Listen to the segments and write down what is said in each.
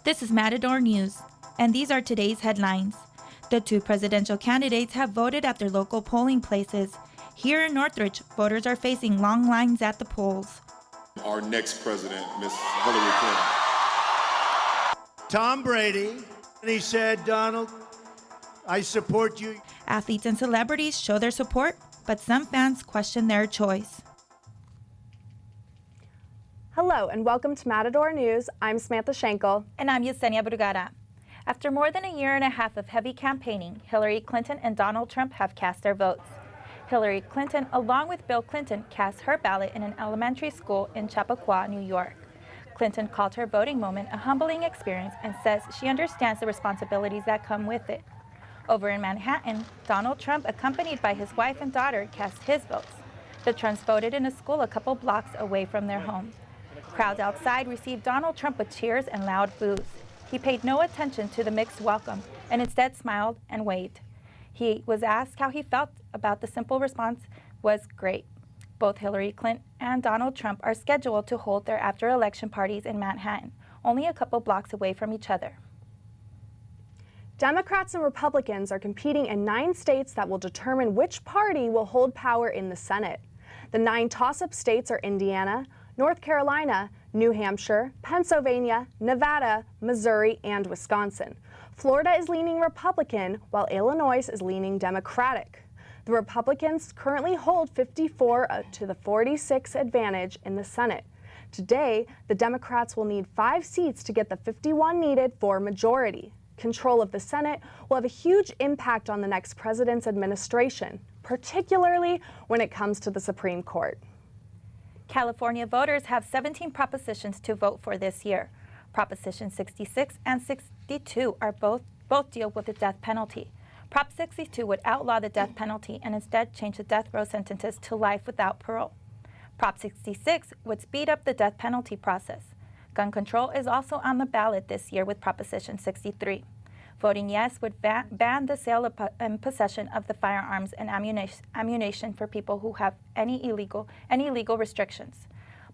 This is Matador News, and these are today's headlines. The two presidential candidates have voted at their local polling places. Here in Northridge, voters are facing long lines at the polls. Our next president, Miss Hillary Clinton. Tom Brady, and he said, Donald, I support you. Athletes and celebrities show their support, but some fans question their choice. Hello and welcome to Matador News. I'm Samantha Shankel. And I'm Yesenia Burgara. After more than a year and a half of heavy campaigning, Hillary Clinton and Donald Trump have cast their votes. Hillary Clinton, along with Bill Clinton, cast her ballot in an elementary school in Capeluj, New York. Clinton called her voting moment a humbling experience and says she understands the responsibilities that come with it. Over in Manhattan, Donald Trump, accompanied by his wife and daughter, cast his votes. The Trumps voted in a school a couple blocks away from their home. Crowds outside received Donald Trump with cheers and loud boos. He paid no attention to the mixed welcome and instead smiled and waved. He was asked how he felt about the simple response was great. Both Hillary Clinton and Donald Trump are scheduled to hold their after-election parties in Manhattan, only a couple blocks away from each other. Democrats and Republicans are competing in 9 states that will determine which party will hold power in the Senate. The 9 toss-up states are Indiana, North Carolina, New Hampshire, Pennsylvania, Nevada, Missouri, and Wisconsin. Florida is leaning Republican, while Illinois is leaning Democratic. The Republicans currently hold 54 to the 46 advantage in the Senate. Today, the Democrats will need 5 seats to get the 51 needed for majority. Control of the Senate will have a huge impact on the next president's administration, particularly when it comes to the Supreme Court. California voters have 17 propositions to vote for this year. Proposition 66 and 62 are both deal with the death penalty. Prop 62 would outlaw the death penalty and instead change the death row sentences to life without parole. Prop 66 would speed up the death penalty process. Gun control is also on the ballot this year with Proposition 63. Voting yes would ban the sale of and possession of the firearms and ammunition for people who have any legal restrictions.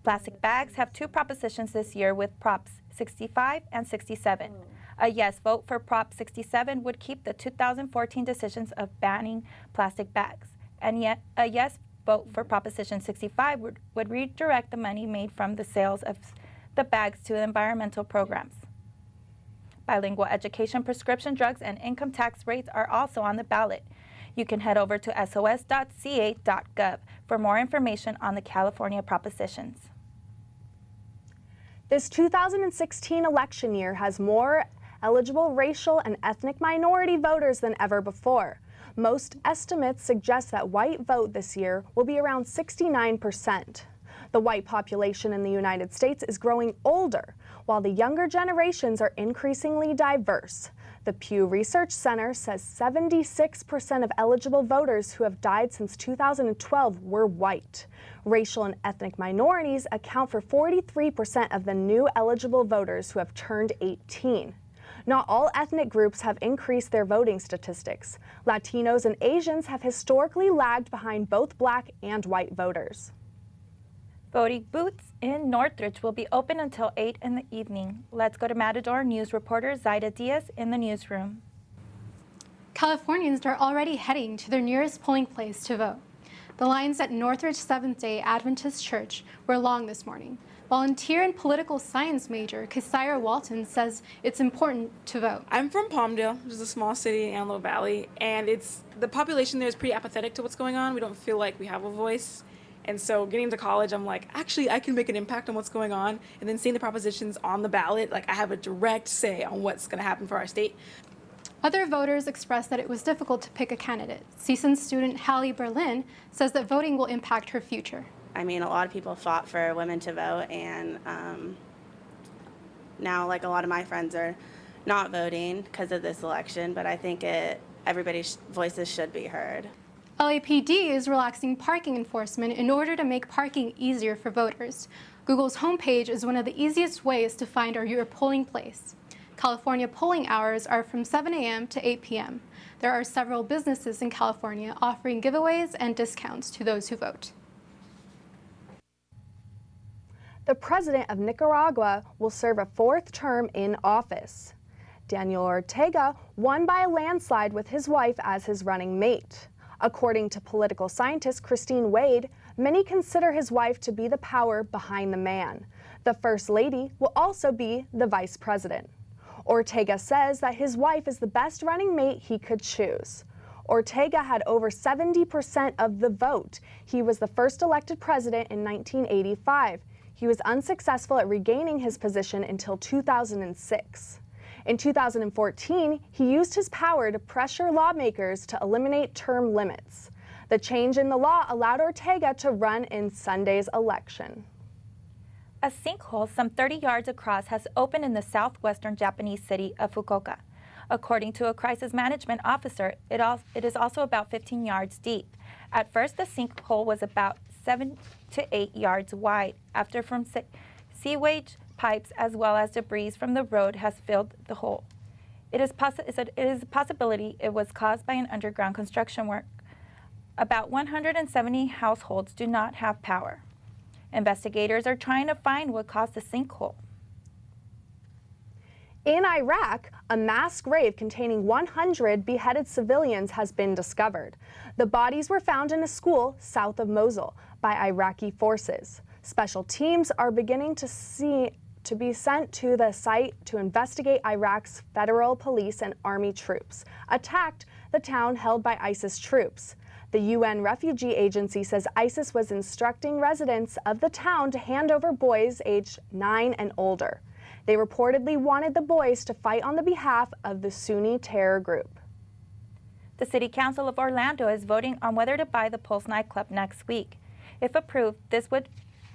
Plastic bags have 2 propositions this year with Props 65 and 67. A yes vote for Prop 67 would keep the 2014 decisions of banning plastic bags, and yet a yes vote for Proposition 65 would redirect the money made from the sales of the bags to environmental programs. Bilingual education, prescription drugs, and income tax rates are also on the ballot. You can head over to sos.ca.gov for more information on the California propositions. This 2016 election year has more eligible racial and ethnic minority voters than ever before. Most estimates suggest that white vote this year will be around 69%. The white population in the United States is growing older, while the younger generations are increasingly diverse. The Pew Research Center says 76% of eligible voters who have died since 2012 were white. Racial and ethnic minorities account for 43% of the new eligible voters who have turned 18. Not all ethnic groups have increased their voting statistics. Latinos and Asians have historically lagged behind both black and white voters. Voting booths in Northridge will be open until 8 in the evening. Let's go to Matador News reporter Zaida Diaz in the newsroom. Californians are already heading to their nearest polling place to vote. The lines at Northridge Seventh-day Adventist Church were long this morning. Volunteer and political science major Cassira Walton says it's important to vote. I'm from Palmdale, which is a small city in Antelope Valley, and the population there is pretty apathetic to what's going on. We don't feel like we have a voice. And so getting into college, I'm like, actually, I can make an impact on what's going on. And then seeing the propositions on the ballot, like I have a direct say on what's going to happen for our state. Other voters expressed that it was difficult to pick a candidate. CSUN student Hallie Berlin says that voting will impact her future. I mean, a lot of people fought for women to vote, and now, like, a lot of my friends are not voting because of this election, but I think everybody's voices should be heard. LAPD is relaxing parking enforcement in order to make parking easier for voters. Google's homepage is one of the easiest ways to find your polling place. California polling hours are from 7 a.m. to 8 p.m. There are several businesses in California offering giveaways and discounts to those who vote. The president of Nicaragua will serve a fourth term in office. Daniel Ortega won by a landslide with his wife as his running mate. According to political scientist Christine Wade, many consider his wife to be the power behind the man. The First Lady will also be the Vice President. Ortega says that his wife is the best running mate he could choose. Ortega had over 70% of the vote. He was the first elected president in 1985. He was unsuccessful at regaining his position until 2006. In 2014, he used his power to pressure lawmakers to eliminate term limits. The change in the law allowed Ortega to run in Sunday's election. A sinkhole some 30 yards across has opened in the southwestern Japanese city of Fukuoka. According to a crisis management officer, it is also about 15 yards deep. At first, the sinkhole was about 7 to 8 yards wide, after from sewage pipes as well as debris from the road has filled the hole. It is a possibility it was caused by an underground construction work. About 170 households do not have power. Investigators are trying to find what caused the sinkhole. In Iraq, a mass grave containing 100 beheaded civilians has been discovered. The bodies were found in a school south of Mosul by Iraqi forces. Special teams are beginning to be sent to the site to investigate Iraq's federal police and army troops attacked the town held by ISIS troops. The UN Refugee Agency says ISIS was instructing residents of the town to hand over boys aged 9 and older. They reportedly wanted the boys to fight on the behalf of the Sunni terror group. The City Council of Orlando is voting on whether to buy the Pulse nightclub next week. If approved, this would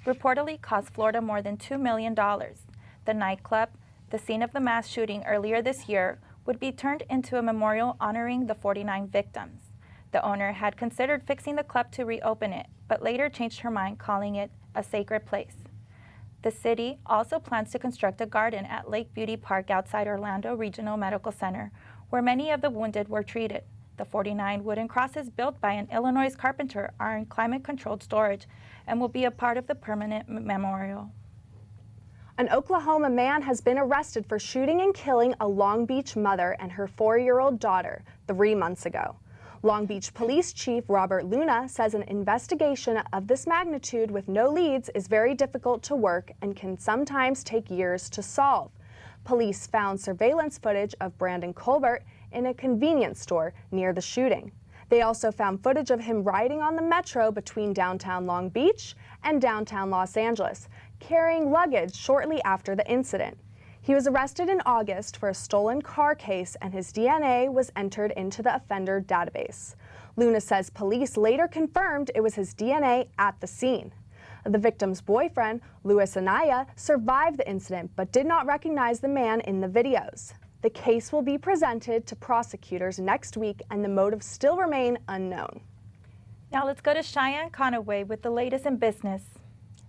reportedly cost Florida more than $2 million. The nightclub, the scene of the mass shooting earlier this year, would be turned into a memorial honoring the 49 victims. The owner had considered fixing the club to reopen it, but later changed her mind, calling it a sacred place. The city also plans to construct a garden at Lake Beauty Park outside Orlando Regional Medical Center, where many of the wounded were treated. The 49 wooden crosses built by an Illinois carpenter are in climate-controlled storage and will be a part of the permanent memorial. An Oklahoma man has been arrested for shooting and killing a Long Beach mother and her 4-year-old daughter 3 months ago. Long Beach Police Chief Robert Luna says an investigation of this magnitude with no leads is very difficult to work and can sometimes take years to solve. Police found surveillance footage of Brandon Colbert in a convenience store near the shooting. They also found footage of him riding on the metro between downtown Long Beach and downtown Los Angeles, carrying luggage shortly after the incident. He was arrested in August for a stolen car case and his DNA was entered into the offender database. Luna says police later confirmed it was his DNA at the scene. The victim's boyfriend, Luis Anaya, survived the incident but did not recognize the man in the videos. The case will be presented to prosecutors next week and the motives still remain unknown. Now let's go to Cheyenne Conaway with the latest in business.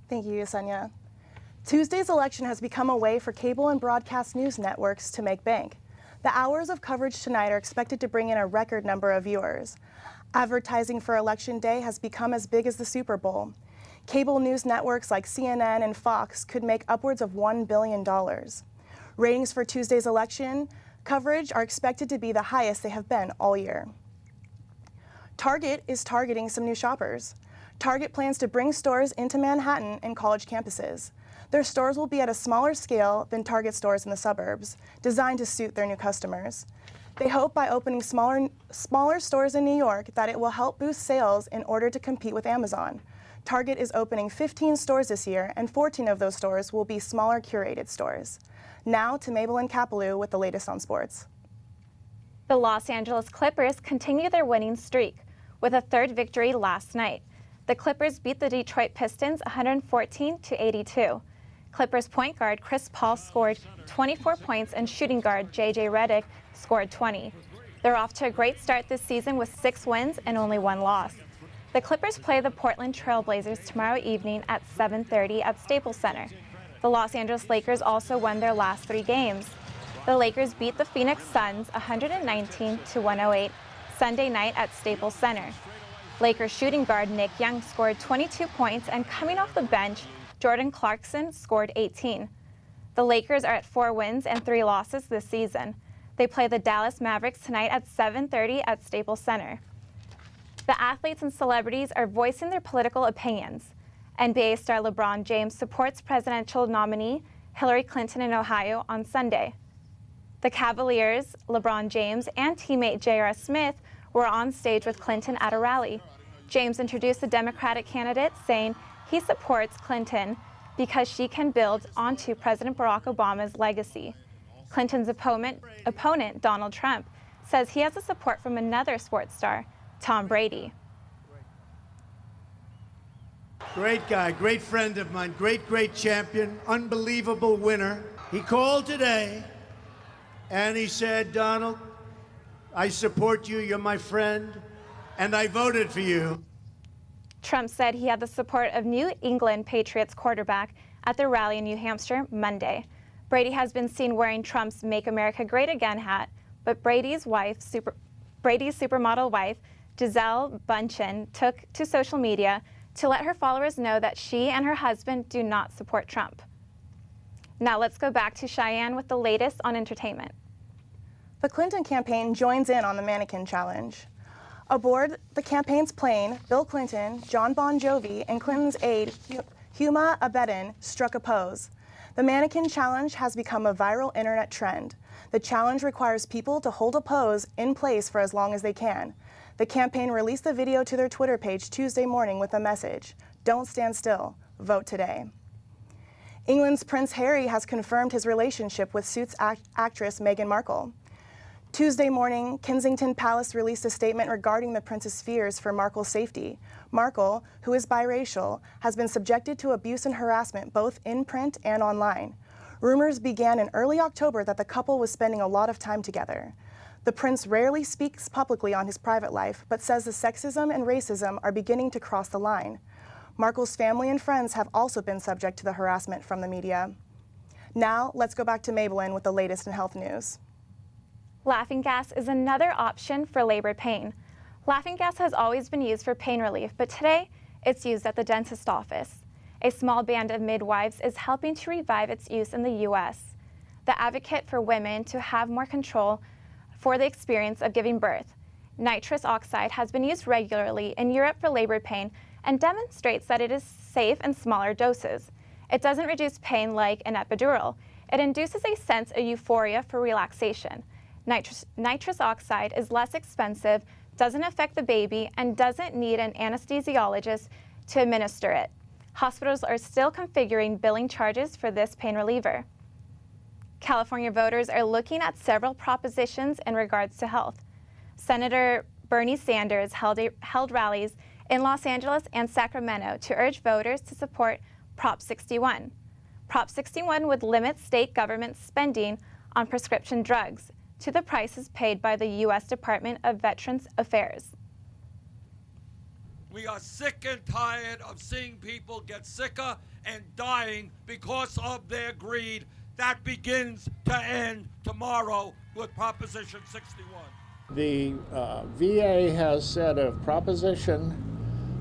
Thank you, Yesenia. Tuesday's election has become a way for cable and broadcast news networks to make bank. The hours of coverage tonight are expected to bring in a record number of viewers. Advertising for Election Day has become as big as the Super Bowl. Cable news networks like CNN and Fox could make upwards of $1 billion. Ratings for Tuesday's election coverage are expected to be the highest they have been all year. Target is targeting some new shoppers. Target plans to bring stores into Manhattan and college campuses. Their stores will be at a smaller scale than Target stores in the suburbs, designed to suit their new customers. They hope by opening smaller stores in New York that it will help boost sales in order to compete with Amazon. Target is opening 15 stores this year, and 14 of those stores will be smaller curated stores. Now to Mabelynn Capeluj with the latest on sports. The Los Angeles Clippers continue their winning streak with a third victory last night. The Clippers beat the Detroit Pistons 114-82. Clippers point guard Chris Paul scored 24 points and shooting guard J.J. Redick scored 20. They're off to a great start this season with 6 wins and only 1 loss. The Clippers play the Portland Trail Blazers tomorrow evening at 7:30 at Staples Center. The Los Angeles Lakers also won their last 3 games. The Lakers beat the Phoenix Suns 119-108 Sunday night at Staples Center. Lakers shooting guard Nick Young scored 22 points, and coming off the bench, Jordan Clarkson scored 18. The Lakers are at 4 wins and 3 losses this season. They play the Dallas Mavericks tonight at 7:30 at Staples Center. The athletes and celebrities are voicing their political opinions. NBA star LeBron James supports presidential nominee Hillary Clinton in Ohio on Sunday. The Cavaliers, LeBron James, and teammate J.R. Smith were on stage with Clinton at a rally. James introduced the Democratic candidate, saying he supports Clinton because she can build onto President Barack Obama's legacy. Clinton's opponent, Donald Trump, says he has the support from another sports star, Tom Brady. Great guy, great friend of mine, great champion, unbelievable winner. He called today and he said, Donald, I support you, you're my friend, and I voted for you. Trump said he had the support of New England Patriots quarterback at the rally in New Hampshire Monday. Brady has been seen wearing Trump's Make America Great Again hat, but Brady's supermodel wife, Gisele Bündchen, took to social media to let her followers know that she and her husband do not support Trump. Now let's go back to Cheyenne with the latest on entertainment. The Clinton campaign joins in on the mannequin challenge. Aboard the campaign's plane, Bill Clinton, John Bon Jovi, and Clinton's aide, Huma Abedin, struck a pose. The mannequin challenge has become a viral internet trend. The challenge requires people to hold a pose in place for as long as they can. The campaign released the video to their Twitter page Tuesday morning with a message, "Don't stand still, vote today." England's Prince Harry has confirmed his relationship with Suits actress Meghan Markle. Tuesday morning, Kensington Palace released a statement regarding the prince's fears for Markle's safety. Markle, who is biracial, has been subjected to abuse and harassment both in print and online. Rumors began in early October that the couple was spending a lot of time together. The prince rarely speaks publicly on his private life, but says the sexism and racism are beginning to cross the line. Markle's family and friends have also been subject to the harassment from the media. Now, let's go back to Mabelynn with the latest in health news. Laughing gas is another option for labor pain. Laughing gas has always been used for pain relief, but today it's used at the dentist's office. A small band of midwives is helping to revive its use in the U.S. The advocate for women to have more control for the experience of giving birth. Nitrous oxide has been used regularly in Europe for labor pain and demonstrates that it is safe in smaller doses. It doesn't reduce pain like an epidural. It induces a sense of euphoria for relaxation. Nitrous oxide is less expensive, doesn't affect the baby, and doesn't need an anesthesiologist to administer it. Hospitals are still configuring billing charges for this pain reliever. California voters are looking at several propositions in regards to health. Senator Bernie Sanders held rallies in Los Angeles and Sacramento to urge voters to support Prop 61. Prop 61 would limit state government spending on prescription drugs to the prices paid by the U.S. Department of Veterans Affairs. We are sick and tired of seeing people get sicker and dying because of their greed. That begins to end tomorrow with Proposition 61. The VA has said if Proposition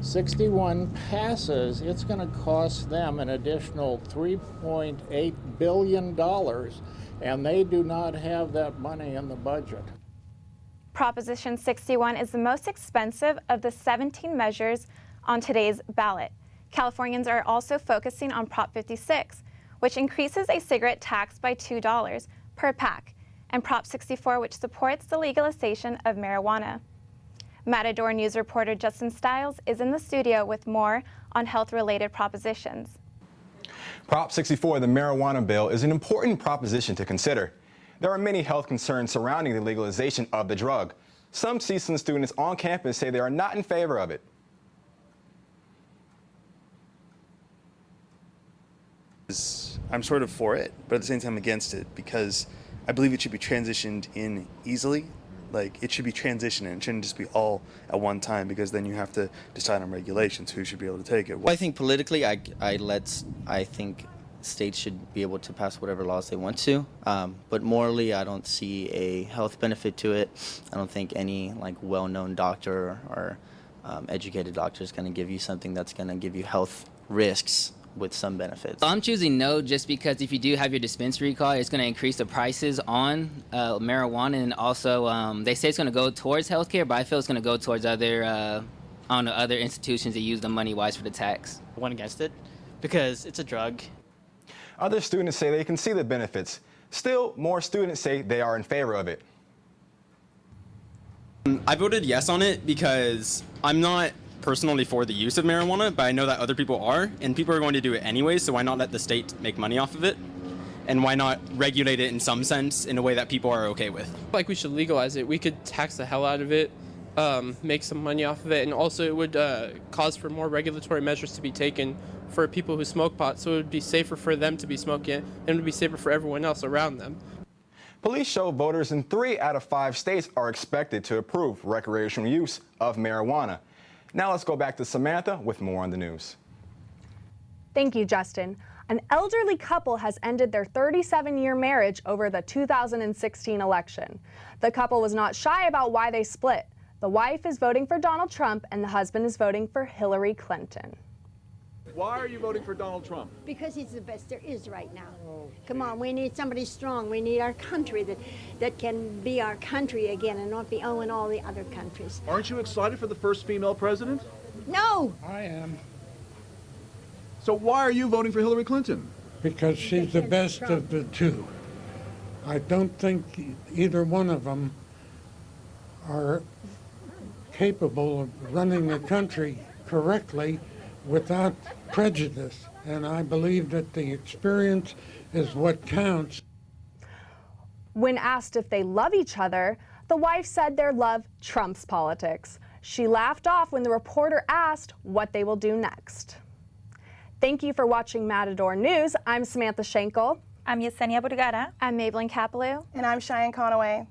61 passes, it's going to cost them an additional $3.8 billion, and they do not have that money in the budget. Proposition 61 is the most expensive of the 17 measures on today's ballot. Californians are also focusing on Prop 56, which increases a cigarette tax by $2 per pack, and Prop 64, which supports the legalization of marijuana. Matador News reporter Justin Stiles is in the studio with more on health-related propositions. Prop 64, the marijuana bill, is an important proposition to consider. There are many health concerns surrounding the legalization of the drug. Some CSUN students on campus say they are not in favor of it. I'm sort of for it, but at the same time against it, because I believe it should be transitioned in easily. Like, it should be transitioned, it shouldn't just be all at one time, because then you have to decide on regulations, who should be able to take it. Well, I think politically, I think states should be able to pass whatever laws they want to, but morally, I don't see a health benefit to it. I don't think any well-known doctor or educated doctor is going to give you something that's going to give you health risks with some benefits. I'm choosing no just because if you do have your dispensary card, it's going to increase the prices on marijuana, and also they say it's going to go towards healthcare, but I feel it's going to go towards other other institutions that use the money wise for the tax. I went against it because it's a drug. Other students say they can see the benefits. Still, more students say they are in favor of it. I voted yes on it because I'm not personally for the use of marijuana, but I know that other people are, and people are going to do it anyway, so why not let the state make money off of it? And why not regulate it in some sense in a way that people are okay with? Like, we should legalize it. We could tax the hell out of it, make some money off of it, and also it would cause for more regulatory measures to be taken for people who smoke pot, so it would be safer for them to be smoking it, and it would be safer for everyone else around them. Police show voters in 3 out of 5 states are expected to approve recreational use of marijuana. Now let's go back to Samantha with more on the news. Thank you, Justin. An elderly couple has ended their 37-year marriage over the 2016 election. The couple was not shy about why they split. The wife is voting for Donald Trump and the husband is voting for Hillary Clinton. Why are you voting for Donald Trump? Because he's the best there is right now. Come on, we need somebody strong. We need our country that can be our country again and not be owing all the other countries. Aren't you excited for the first female president? No! I am. So why are you voting for Hillary Clinton? Because she's the best of the two. I don't think either one of them are capable of running the country correctly without prejudice, and I believe that the experience is what counts. When asked if they love each other, the wife said their love trumps politics. She laughed off when the reporter asked what they will do next. Thank you for watching Matador News. I'm Samantha Shankel. I'm Yesenia Burgara. I'm Mabelynn Capeluj. And I'm Cheyenne Conaway.